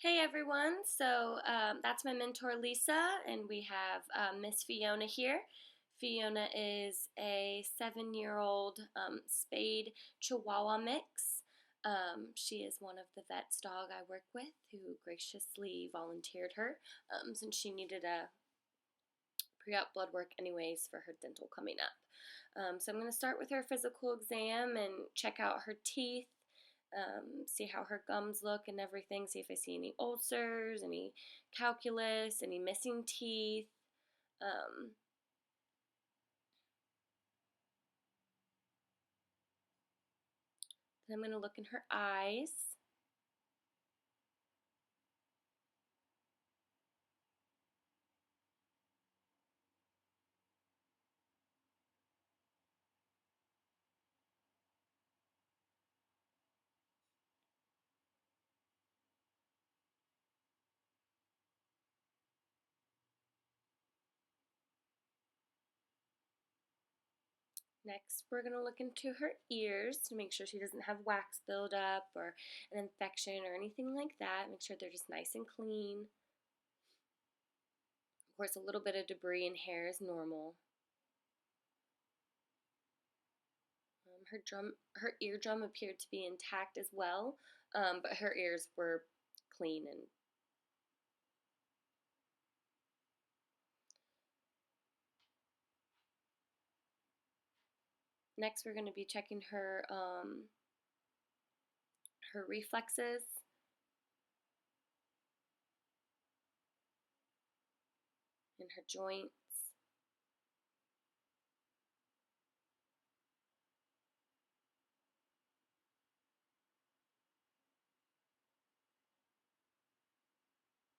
Hey everyone, that's my mentor Lisa, and we have Miss Fiona here. Fiona is a 7-year-old spayed Chihuahua mix. She is one of the vet's dog I work with who graciously volunteered her since she needed a pre-op blood work anyways for her dental coming up. So I'm going to start with her physical exam and check out her teeth, see how her gums look and everything, see if I see any ulcers, any calculus, any missing teeth. Um, then I'm going to look in her eyes. Next, we're going to look into her ears to make sure she doesn't have wax buildup or an infection or anything like that. Make sure they're just nice and clean. Of course, a little bit of debris and hair is normal. Her eardrum appeared to be intact as well, but her ears were clean and next we're going to be checking her reflexes. And her joints.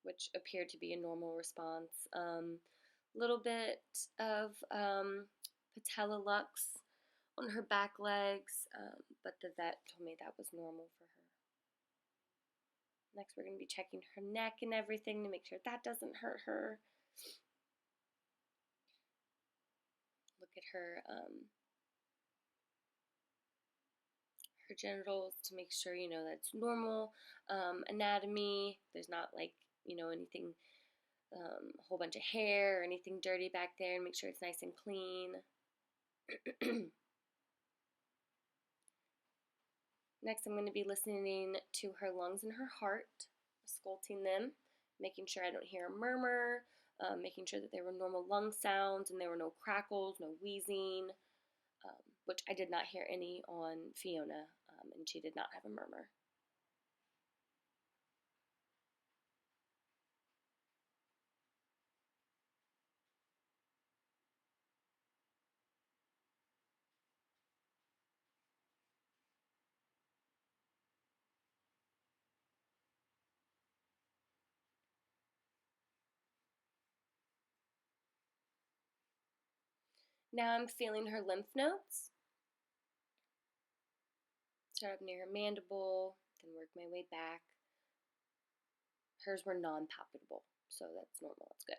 Which appeared to be a normal response. Little bit of patella lux on her back legs, but the vet told me that was normal for her. Next, we're going to be checking her neck and everything to make sure that doesn't hurt her. Look at her genitals to make sure that's normal anatomy. There's not anything, a whole bunch of hair or anything dirty back there, and make sure it's nice and clean. Next, I'm going to be listening to her lungs and her heart, sculpting them, making sure I don't hear a murmur, making sure that there were normal lung sounds and there were no crackles, no wheezing, which I did not hear any on Fiona, and she did not have a murmur. Now I'm feeling her lymph nodes. Start up near her mandible, then work my way back. Hers were non-palpable, so that's normal, that's good.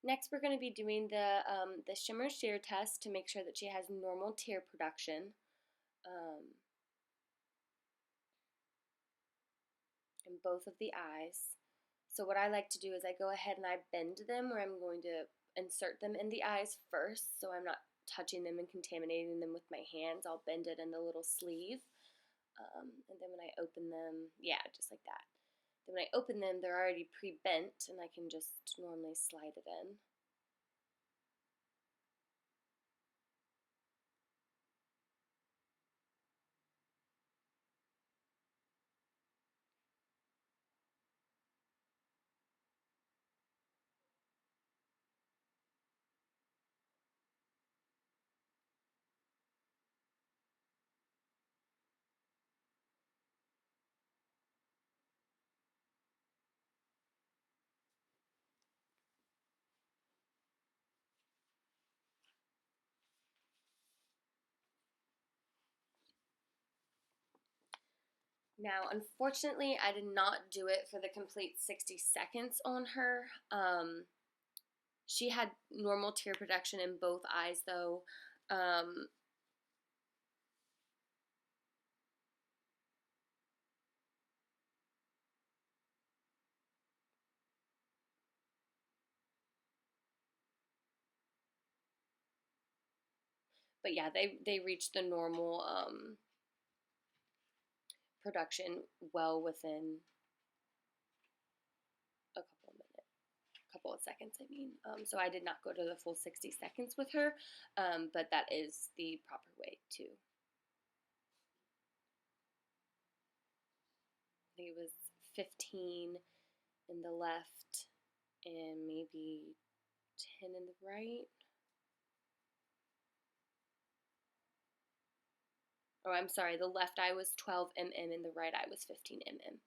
Next, we're going to be doing the shimmer shear test to make sure that she has normal tear production. In both of the eyes. So what I like to do is I go ahead and I bend them where I'm going to insert them in the eyes first, so I'm not touching them and contaminating them with my hands. I'll bend it in the little sleeve. And then when I open them, yeah, just like that. Then when I open them, they're already pre-bent and I can just normally slide it in. Now, unfortunately, I did not do it for the complete 60 seconds on her. She had normal tear production in both eyes, though. Um, but yeah, they reached the normal production well within a couple of seconds. I mean, so I did not go to the full 60 seconds with her, but that is the proper way to. I think it was 15 in the left and maybe 10 in the right. Oh, I'm sorry, the left eye was 12 mm and the right eye was 15 mm.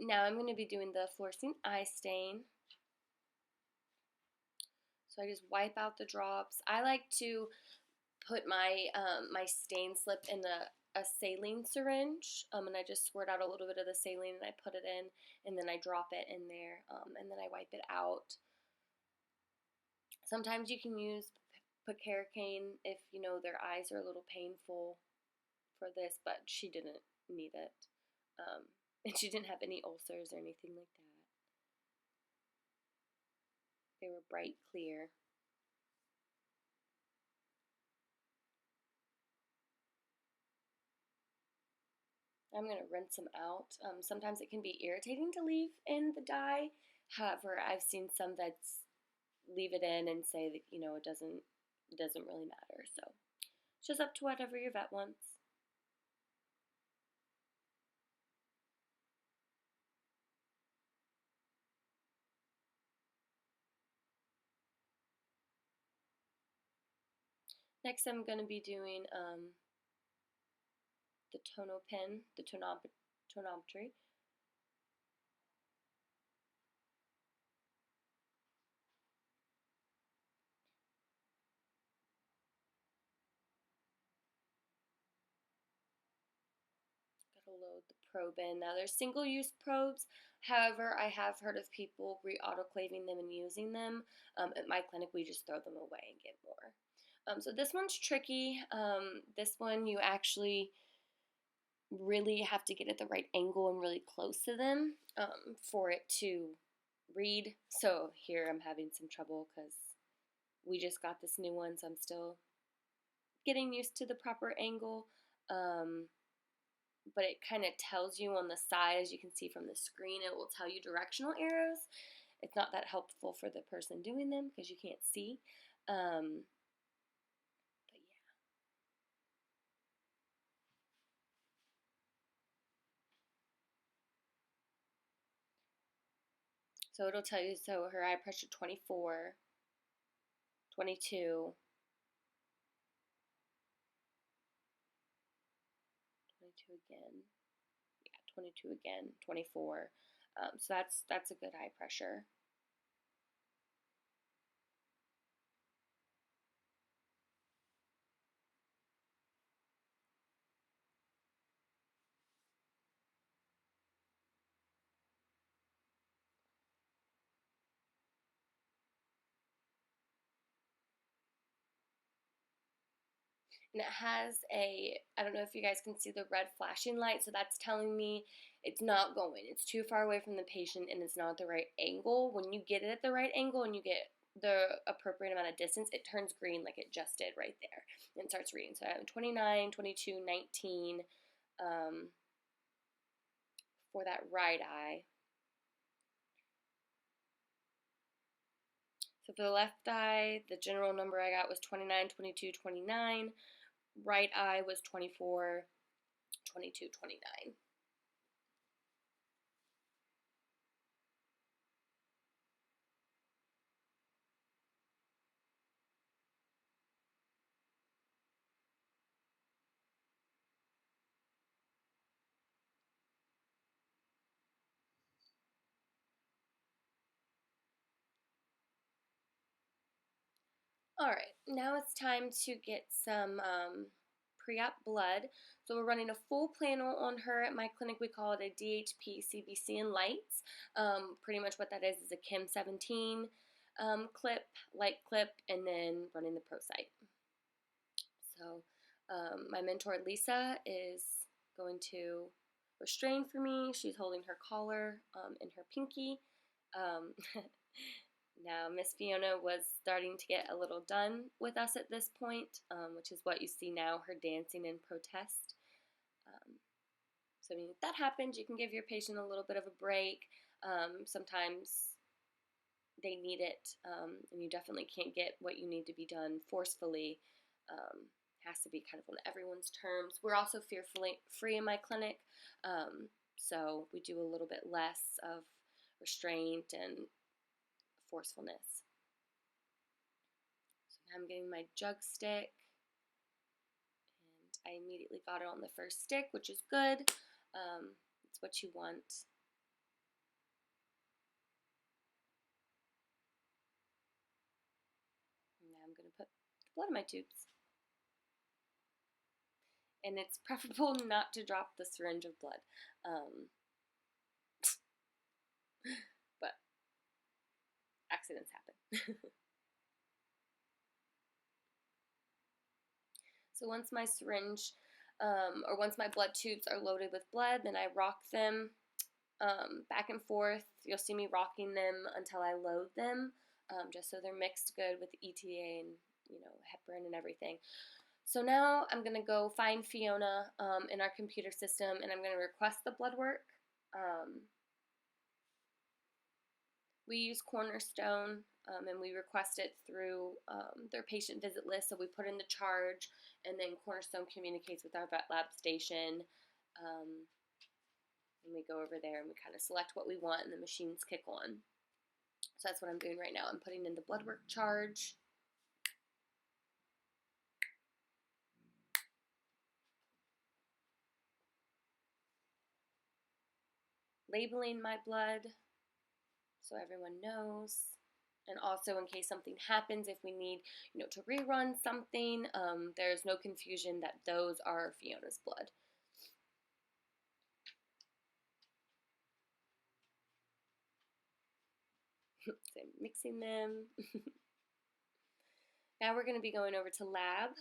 Now I'm going to be doing the fluorescein eye stain. So I just wipe out the drops. I like to put my stain slip in a saline syringe, and I just squirt out a little bit of the saline and I put it in, and then I drop it in there, and then I wipe it out. Sometimes you can use picarocaine if you know their eyes are a little painful for this, but she didn't need it, and she didn't have any ulcers or anything like that. They were bright clear. I'm going to rinse them out. Sometimes it can be irritating to leave in the dye. However, I've seen some vets leave it in and say that it doesn't really matter. So it's just up to whatever your vet wants. Next, I'm going to be doing the tonopin, the tonometry. Gotta load the probe in. Now there's single-use probes. However, I have heard of people re-autoclaving them and using them. At my clinic, we just throw them away and get more. So this one's tricky. This one you actually really have to get at the right angle and really close to them for it to read. So here I'm having some trouble because we just got this new one, so I'm still getting used to the proper angle. But it kind of tells you on the side, as you can see from the screen, it will tell you directional arrows. It's not that helpful for the person doing them because you can't see. But yeah. So it'll tell you, so her eye pressure 24, 22, 22 again. Yeah, 22 again, 24. So that's a good eye pressure. And it has I don't know if you guys can see the red flashing light, so that's telling me it's not going. It's too far away from the patient and it's not at the right angle. When you get it at the right angle and you get the appropriate amount of distance, it turns green like it just did right there and starts reading. So I have 29, 22, 19 for that right eye. So for the left eye, the general number I got was 29, 22, 29. Right eye was 24, 22, 29. All right, now it's time to get some pre-op blood. So we're running a full panel on her. At my clinic, we call it a DHP, CBC, and lights. Pretty much what that is a Chem 17 clip, light clip, and then running the ProSite. So my mentor Lisa is going to restrain for me. She's holding her collar in her pinky. Um, Now, Miss Fiona was starting to get a little done with us at this point, which is what you see now, her dancing in protest. So, I mean, if that happens, you can give your patient a little bit of a break. Sometimes they need it, and you definitely can't get what you need to be done forcefully. Has to be kind of on everyone's terms. We're also fearfully free in my clinic, so we do a little bit less of restraint and forcefulness. So now I'm getting my jug stick, and I immediately got it on the first stick, which is good. It's what you want. And now I'm going to put the blood in my tubes. And it's preferable not to drop the syringe of blood. But accidents happen. So once my syringe or once my blood tubes are loaded with blood, then I rock them back and forth. You'll see me rocking them until I load them, just so they're mixed good with ETA and heparin and everything. So now I'm going to go find Fiona in our computer system, and I'm going to request the blood work. We use Cornerstone, and we request it through their patient visit list. So we put in the charge, and then Cornerstone communicates with our vet lab station. And we go over there and we kind of select what we want, and the machines kick on. So that's what I'm doing right now. I'm putting in the blood work charge. Labeling my blood so everyone knows. And also, in case something happens, if we need, to rerun something, there's no confusion that those are Fiona's blood. So I'm mixing them. Now we're going to be going over to lab.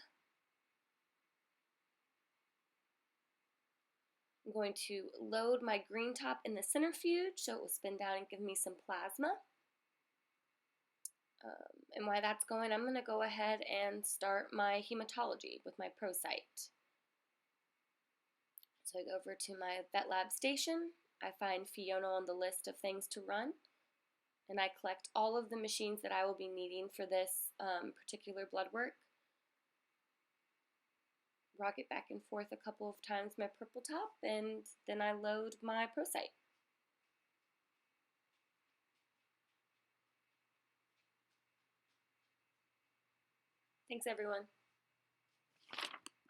I'm going to load my green top in the centrifuge so it will spin down and give me some plasma. And while that's going, I'm going to go ahead and start my hematology with my ProCyte. So I go over to my vet lab station. I find Fiona on the list of things to run, and I collect all of the machines that I will be needing for this particular blood work. Rock it back and forth a couple of times my purple top, and then I load my ProCyte. Thanks, everyone.